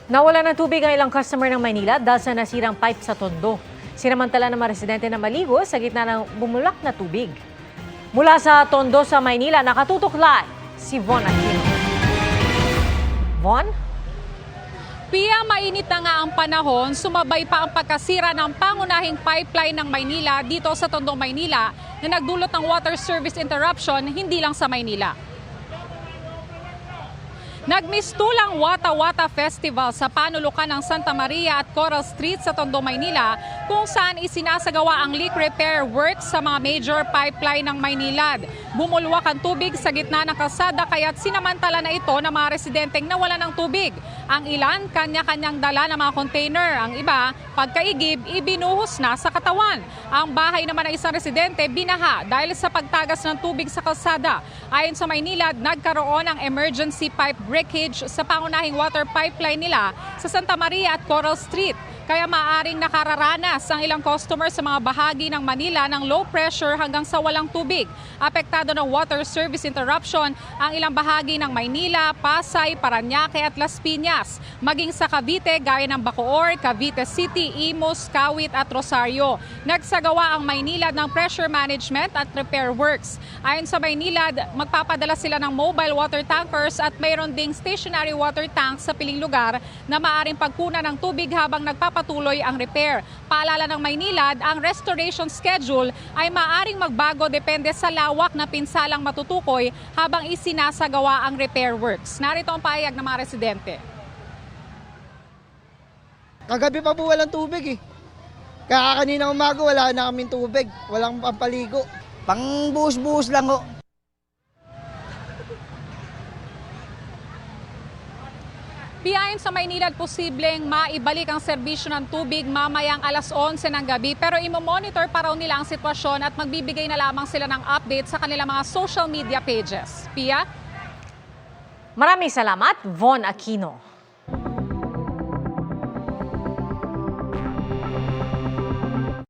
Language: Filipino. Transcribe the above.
Nawala ng tubig ang ilang customer ng Maynila dahil sa nasirang pipe sa Tondo. Sinamantala ng mga residente na maligo sa gitna ng bumulak na tubig. Mula sa Tondo sa Maynila, nakatutok live si Von Aquino. Von? Pia, mainit na nga ang panahon, sumabay pa ang pagkasira ng pangunahing pipeline ng Maynila dito sa Tondo, Maynila na nagdulot ng water service interruption hindi lang sa Maynila. Nagmistulang Wata Wata Festival sa panulukan ng Santa Maria at Coral Street sa Tondo, Maynila kung saan isinasagawa ang leak repair works sa mga major pipeline ng Maynilad. Bumulwak ang tubig sa gitna ng kalsada kaya't sinamantala na ito ng mga residenteng nawalan ng tubig. Ang ilan, kanya-kanyang dala ng mga container. Ang iba, pagkaigib, ibinuhos na sa katawan. Ang bahay naman ng isang residente binaha dahil sa pagtagas ng tubig sa kalsada. Ayon sa Maynilad, nagkaroon ng emergency pipe breakage sa pangunahing water pipeline nila sa Santa Maria at Coral Street. Kaya maaring nakararanas ang ilang customer sa mga bahagi ng Manila ng low pressure hanggang sa walang tubig. Apektado ng water service interruption ang ilang bahagi ng Maynila, Pasay, Parañaque at Las Piñas. Maging sa Cavite gaya ng Bacoor, Cavite City, Imus, Kawit at Rosario. Nagsagawa ang Maynilad ng pressure management at repair works. Ayon sa Maynilad, magpapadala sila ng mobile water tankers at mayroon ding stationary water tanks sa piling lugar na maaring pagkunan ng tubig habang nagpapatuloy ang repair. Paalala ng Maynilad, ang restoration schedule ay maaring magbago depende sa lawak na pinsalang matutukoy habang isinasagawa ang repair works. Narito ang pahayag ng mga residente. Kagabi pa po walang tubig eh. Kaya kanina umaga wala na kaming tubig. Walang pampaligo. Pang buhos-buhos lang ho. Ayon sa Maynilad, posibleng maibalik ang serbisyo ng tubig mamayang alas 11 ng gabi pero imomonitor pa raw nila ang sitwasyon at magbibigay na lamang sila ng update sa kanilang mga social media pages. Pia? Maraming salamat, Von Aquino.